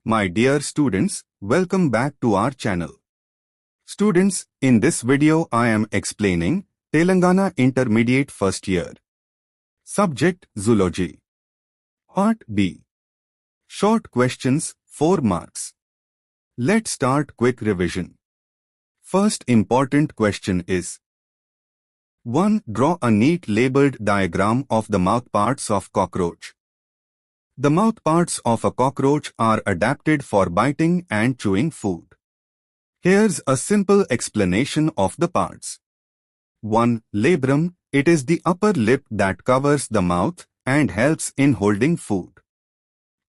My dear students, welcome back to our channel. Students, in this video I am explaining Telangana Intermediate First Year. Subject Zoology. Part B. Short questions, 4 marks. Let's start quick revision. First important question is 1. Draw a neat labeled diagram of the mouthparts of cockroach. The mouthparts of a cockroach are adapted for biting and chewing food. Here's a simple explanation of the parts. 1. Labrum, it is the upper lip that covers the mouth and helps in holding food.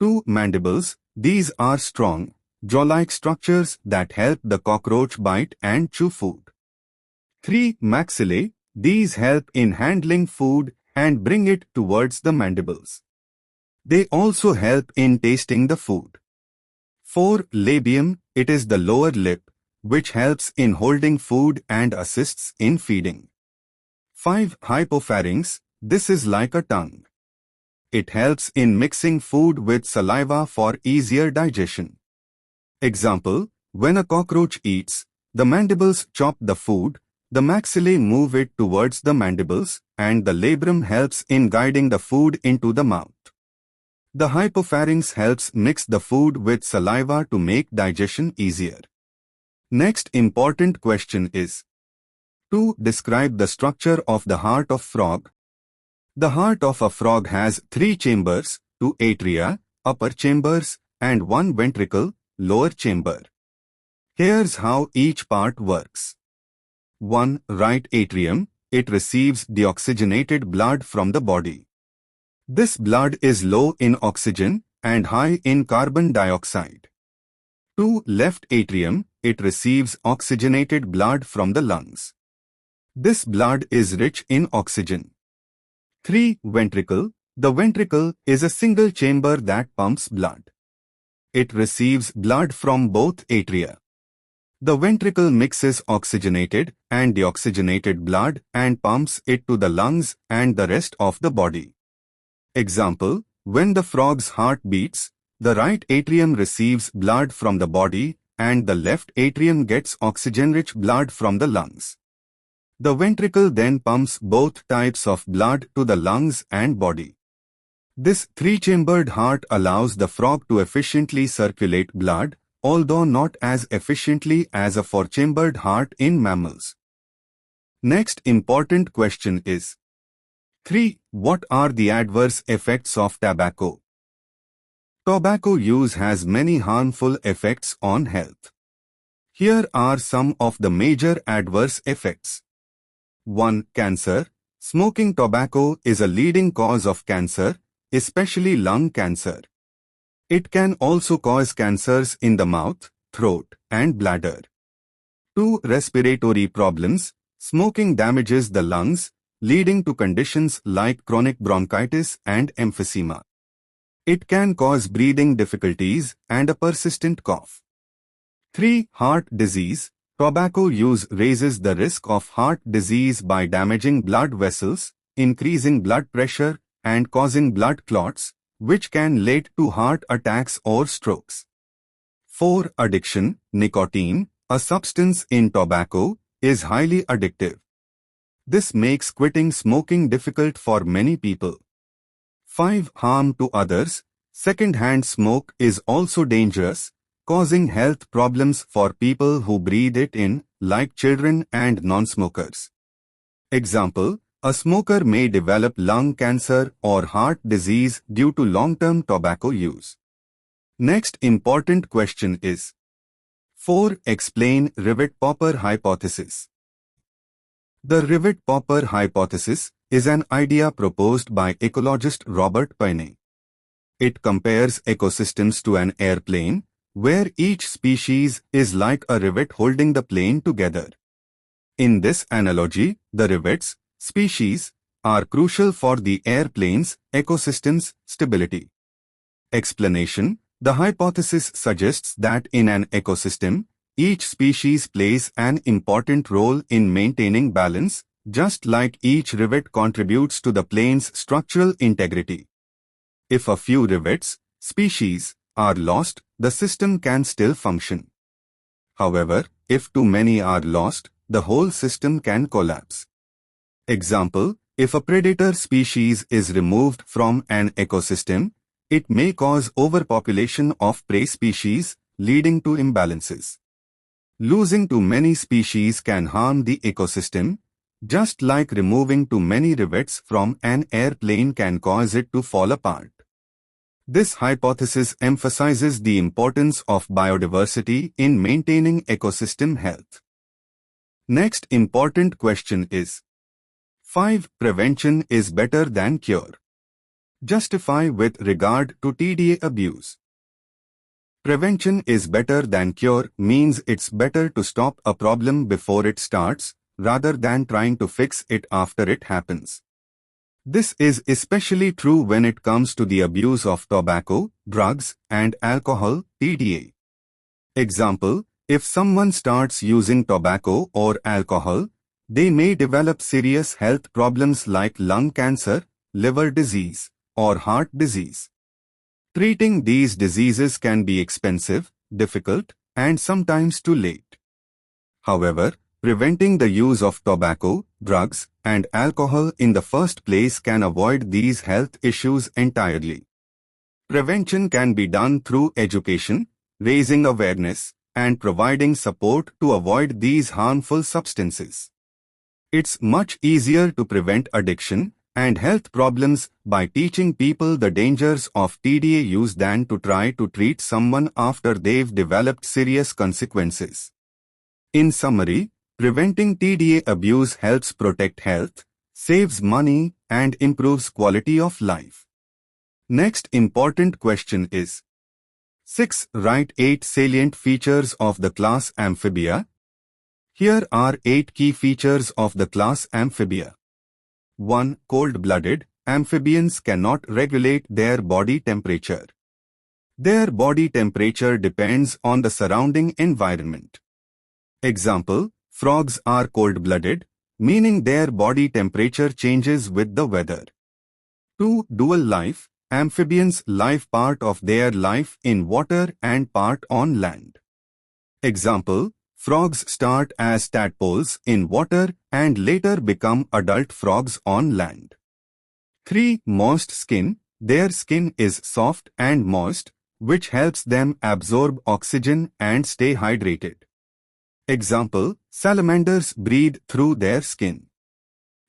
2. Mandibles, these are strong, jaw-like structures that help the cockroach bite and chew food. 3. Maxillae, these help in handling food and bring it towards the mandibles. They also help in tasting the food. 4. Labium, it is the lower lip, which helps in holding food and assists in feeding. 5. Hypopharynx, this is like a tongue. It helps in mixing food with saliva for easier digestion. Example, when a cockroach eats, the mandibles chop the food, the maxillae move it towards the mandibles, and the labrum helps in guiding the food into the mouth. The hypopharynx helps mix the food with saliva to make digestion easier. Next important question is 2. Describe the structure of the heart of frog. The heart of a frog has 3 chambers, 2 atria, upper chambers, and 1 ventricle, lower chamber. Here's how each part works. 1. Right atrium, it receives deoxygenated blood from the body. This blood is low in oxygen and high in carbon dioxide. 2. Left atrium, it receives oxygenated blood from the lungs. This blood is rich in oxygen. 3. Ventricle, the ventricle is a single chamber that pumps blood. It receives blood from both atria. The ventricle mixes oxygenated and deoxygenated blood and pumps it to the lungs and the rest of the body. Example, when the frog's heart beats, the right atrium receives blood from the body and the left atrium gets oxygen-rich blood from the lungs. The ventricle then pumps both types of blood to the lungs and body. This 3-chambered heart allows the frog to efficiently circulate blood, although not as efficiently as a 4-chambered heart in mammals. Next important question is 3. What are the adverse effects of tobacco? Tobacco use has many harmful effects on health. Here are some of the major adverse effects. 1. Cancer. Smoking tobacco is a leading cause of cancer, especially lung cancer. It can also cause cancers in the mouth, throat, and bladder. 2. Respiratory problems. Smoking damages the lungs, leading to conditions like chronic bronchitis and emphysema. It can cause breathing difficulties and a persistent cough. 3. Heart disease. Tobacco use raises the risk of heart disease by damaging blood vessels, increasing blood pressure, and causing blood clots, which can lead to heart attacks or strokes. 4. Addiction. Nicotine, a substance in tobacco, is highly addictive. This makes quitting smoking difficult for many people. 5. Harm to others. Second-hand smoke is also dangerous, causing health problems for people who breathe it in, like children and non-smokers. Example, a smoker may develop lung cancer or heart disease due to long-term tobacco use. Next important question is 4. Explain Rivet-Popper hypothesis. The Rivet-Popper hypothesis is an idea proposed by ecologist Robert Payne. It compares ecosystems to an airplane, where each species is like a rivet holding the plane together. In this analogy, the rivets, species, are crucial for the airplane's ecosystem's stability. Explanation: the hypothesis suggests that in an ecosystem, each species plays an important role in maintaining balance, just like each rivet contributes to the plane's structural integrity. If a few rivets, species, are lost, the system can still function. However, if too many are lost, the whole system can collapse. Example, if a predator species is removed from an ecosystem, it may cause overpopulation of prey species, leading to imbalances. Losing too many species can harm the ecosystem, just like removing too many rivets from an airplane can cause it to fall apart. This hypothesis emphasizes the importance of biodiversity in maintaining ecosystem health. Next important question is: 5. Prevention is better than cure. Justify with regard to TDA abuse. Prevention is better than cure means it's better to stop a problem before it starts, rather than trying to fix it after it happens. This is especially true when it comes to the abuse of tobacco, drugs, and alcohol, TDA. Example, if someone starts using tobacco or alcohol, they may develop serious health problems like lung cancer, liver disease, or heart disease. Treating these diseases can be expensive, difficult, and sometimes too late. However, preventing the use of tobacco, drugs, and alcohol in the first place can avoid these health issues entirely. Prevention can be done through education, raising awareness, and providing support to avoid these harmful substances. It's much easier to prevent addiction and health problems by teaching people the dangers of TDA use than to try to treat someone after they've developed serious consequences. In summary, preventing TDA abuse helps protect health, saves money, and improves quality of life. Next important question is: 6. Write 8 salient features of the class Amphibia. Here are 8 key features of the class Amphibia. 1. Cold-blooded. Amphibians cannot regulate their body temperature. Their body temperature depends on the surrounding environment. Example, frogs are cold-blooded, meaning their body temperature changes with the weather. 2. Dual life. Amphibians live part of their life in water and part on land. Example, frogs start as tadpoles in water and later become adult frogs on land. 3. Moist skin. Their skin is soft and moist, which helps them absorb oxygen and stay hydrated. Example, salamanders breathe through their skin.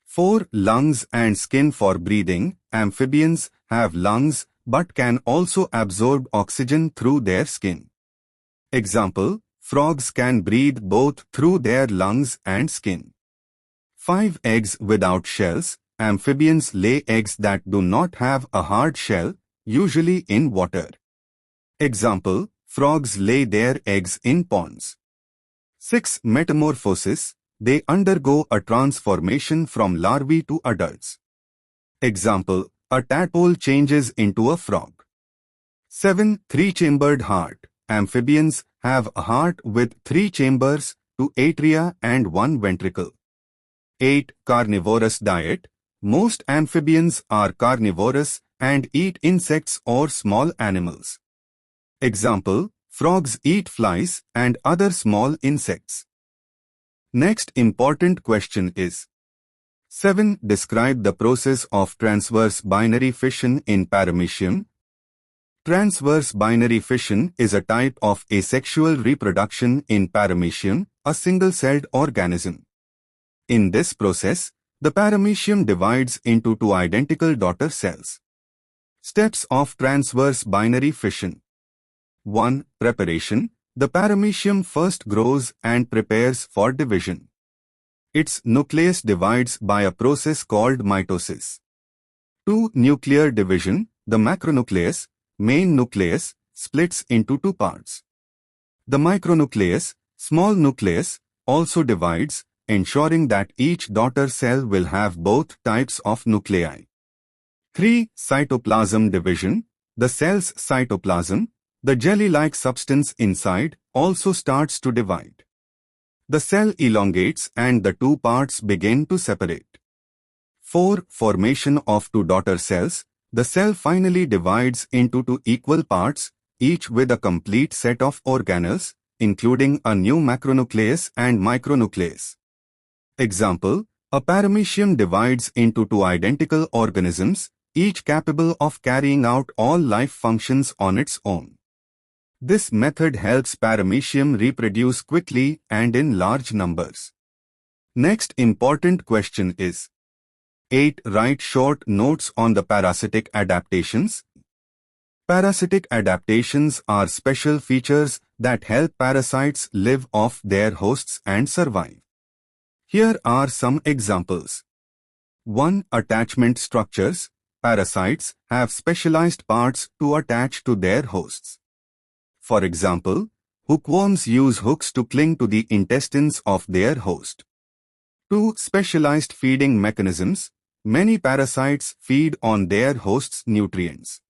4. Lungs and skin for breathing. Amphibians have lungs but can also absorb oxygen through their skin. Example, frogs can breathe both through their lungs and skin. 5. Eggs without shells. Amphibians lay eggs that do not have a hard shell, usually in water. Example, frogs lay their eggs in ponds. 6. Metamorphosis. They undergo a transformation from larvae to adults. Example, a tadpole changes into a frog. 7. Three-chambered heart. Amphibians have a heart with 3 chambers, 2 atria and 1 ventricle. 8. Carnivorous diet. Most amphibians are carnivorous and eat insects or small animals. Example, frogs eat flies and other small insects. Next important question is: 7. Describe the process of transverse binary fission in Paramecium. Transverse binary fission is a type of asexual reproduction in Paramecium, a single-celled organism. In this process, the Paramecium divides into 2 identical daughter cells. Steps of transverse binary fission. 1. Preparation. The Paramecium first grows and prepares for division. Its nucleus divides by a process called mitosis. 2. Nuclear division. The macronucleus, main nucleus, splits into 2 parts. The micronucleus, small nucleus, also divides, ensuring that each daughter cell will have both types of nuclei. 3. Cytoplasm division. The cell's cytoplasm, the jelly-like substance inside, also starts to divide. The cell elongates and the 2 parts begin to separate. 4. Formation of 2 daughter cells. The cell finally divides into 2 equal parts, each with a complete set of organelles, including a new macronucleus and micronucleus. Example, a paramecium divides into two identical organisms, each capable of carrying out all life functions on its own. This method helps Paramecium reproduce quickly and in large numbers. Next important question is 8. Write short notes on the parasitic adaptations. Parasitic adaptations are special features that help parasites live off their hosts and survive. Here are some examples. 1. Attachment structures. Parasites have specialized parts to attach to their hosts. For example, hookworms use hooks to cling to the intestines of their host. 2. Specialized feeding mechanisms. Many parasites feed on their host's nutrients.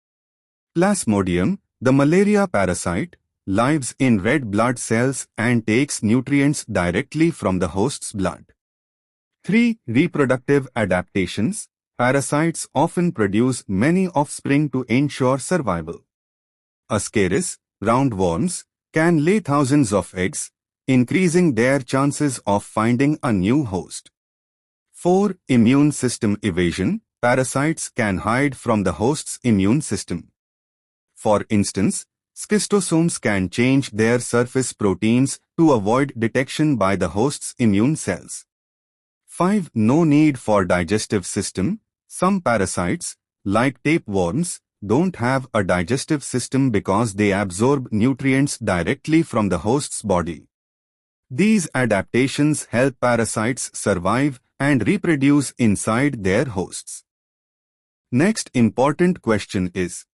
Plasmodium, the malaria parasite, lives in red blood cells and takes nutrients directly from the host's blood. 3. Reproductive adaptations. Parasites often produce many offspring to ensure survival. Ascaris, roundworms, can lay thousands of eggs, increasing their chances of finding a new host. 4. Immune system evasion. Parasites can hide from the host's immune system. For instance, schistosomes can change their surface proteins to avoid detection by the host's immune cells. 5. No need for digestive system. Some parasites, like tapeworms, don't have a digestive system because they absorb nutrients directly from the host's body. These adaptations help parasites survive and reproduce inside their hosts. Next important question is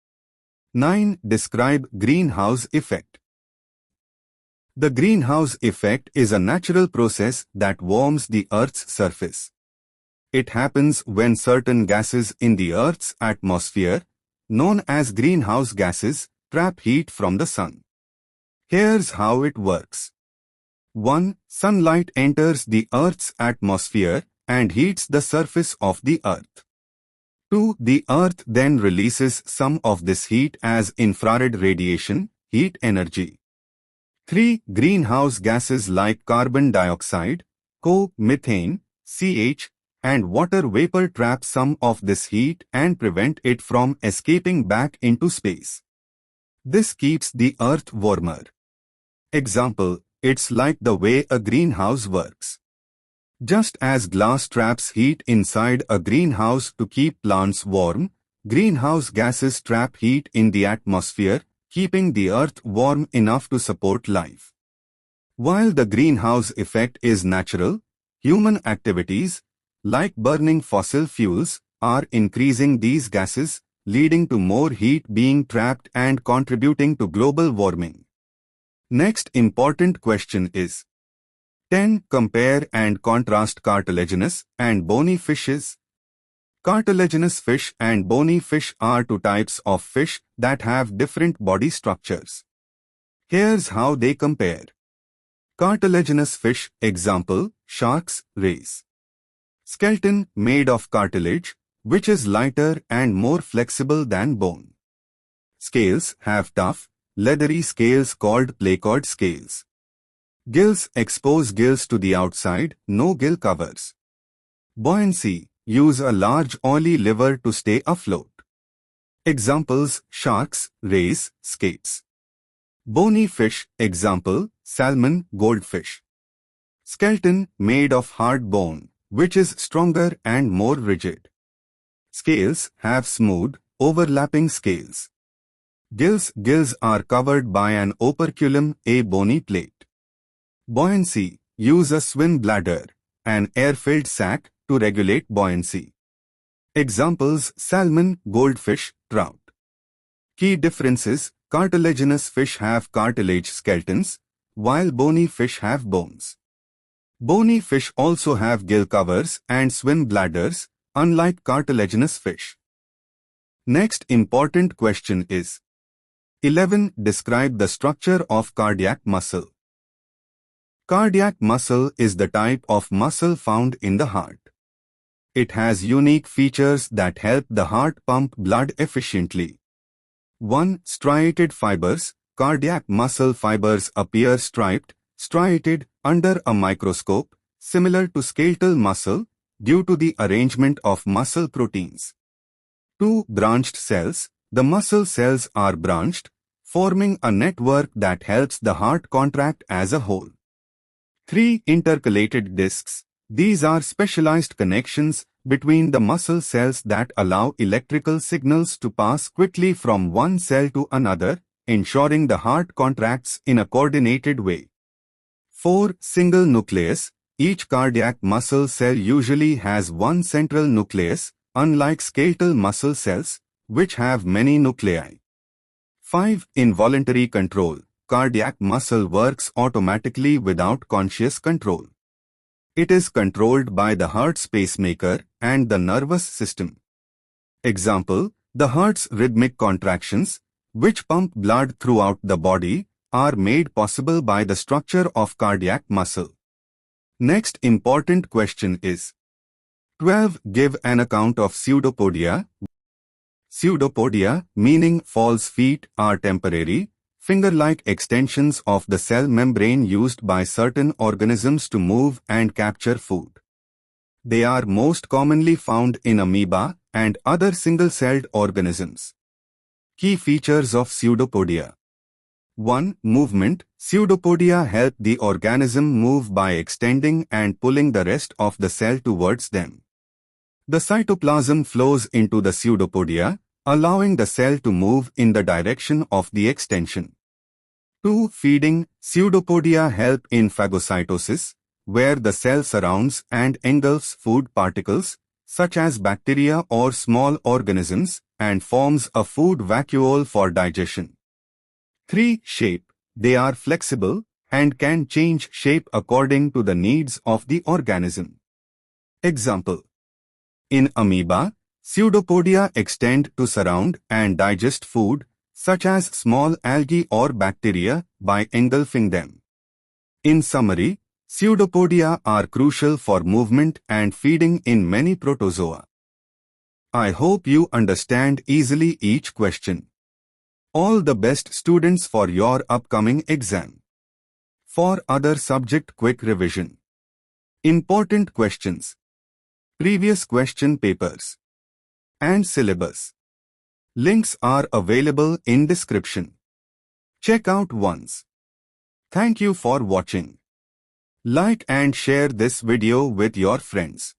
9. Describe greenhouse effect. The greenhouse effect is a natural process that warms the Earth's surface. It happens when certain gases in the Earth's atmosphere, known as greenhouse gases, trap heat from the sun. Here's how it works. 1. Sunlight enters the Earth's atmosphere and heats the surface of the Earth. 2. The Earth then releases some of this heat as infrared radiation, heat energy. 3. Greenhouse gases like carbon dioxide, coke, methane, CH, and water vapor trap some of this heat and prevent it from escaping back into space. This keeps the Earth warmer. Example, it's like the way a greenhouse works. Just as glass traps heat inside a greenhouse to keep plants warm, greenhouse gases trap heat in the atmosphere, keeping the Earth warm enough to support life. While the greenhouse effect is natural, human activities, like burning fossil fuels, are increasing these gases, leading to more heat being trapped and contributing to global warming. Next important question is 10. Compare and contrast cartilaginous and bony fishes. Cartilaginous fish and bony fish are two types of fish that have different body structures. Here's how they compare. Cartilaginous fish, example, sharks, rays. Skeleton made of cartilage, which is lighter and more flexible than bone. Scales have tough, leathery scales called placoid scales. Gills expose gills to the outside, no gill covers. Buoyancy, use a large oily liver to stay afloat. Examples, sharks, rays, skates. Bony fish, example, salmon, goldfish. Skeleton made of hard bone, which is stronger and more rigid. Scales have smooth, overlapping scales. Gills are covered by an operculum, a bony plate. Buoyancy, use a swim bladder, an air-filled sac, to regulate buoyancy. Examples, salmon, goldfish, trout. Key differences, cartilaginous fish have cartilage skeletons, while bony fish have bones. Bony fish also have gill covers and swim bladders, unlike cartilaginous fish. Next important question is 11. Describe the structure of cardiac muscle. Cardiac muscle is the type of muscle found in the heart. It has unique features that help the heart pump blood efficiently. 1. Striated fibers. Cardiac muscle fibers appear striped, striated, under a microscope, similar to skeletal muscle, due to the arrangement of muscle proteins. 2. Branched cells. The muscle cells are branched, forming a network that helps the heart contract as a whole. 3. Intercalated discs. These are specialized connections between the muscle cells that allow electrical signals to pass quickly from one cell to another, ensuring the heart contracts in a coordinated way. 4. Single nucleus. Each cardiac muscle cell usually has one central nucleus, unlike skeletal muscle cells, which have many nuclei. 5. Involuntary control. Cardiac muscle works automatically without conscious control. It is controlled by the heart's pacemaker and the nervous system. Example: the heart's rhythmic contractions, which pump blood throughout the body, are made possible by the structure of cardiac muscle. Next important question is: 12. Give an account of pseudopodia. Pseudopodia, meaning false feet, are temporary, finger-like extensions of the cell membrane used by certain organisms to move and capture food. They are most commonly found in amoeba and other single-celled organisms. Key features of pseudopodia. 1. Movement. Pseudopodia help the organism move by extending and pulling the rest of the cell towards them. The cytoplasm flows into the pseudopodia, allowing the cell to move in the direction of the extension. 2. Feeding. Pseudopodia help in phagocytosis, where the cell surrounds and engulfs food particles, such as bacteria or small organisms, and forms a food vacuole for digestion. 3. Shape. They are flexible and can change shape according to the needs of the organism. Example: in amoeba, pseudopodia extend to surround and digest food, such as small algae or bacteria, by engulfing them. In summary, pseudopodia are crucial for movement and feeding in many protozoa. I hope you understand easily each question. All the best, students, for your upcoming exam. For other subject quick revision. Important questions. Previous question papers. And syllabus. Links are available in description. Check out once. Thank you for watching. Like and share this video with your friends.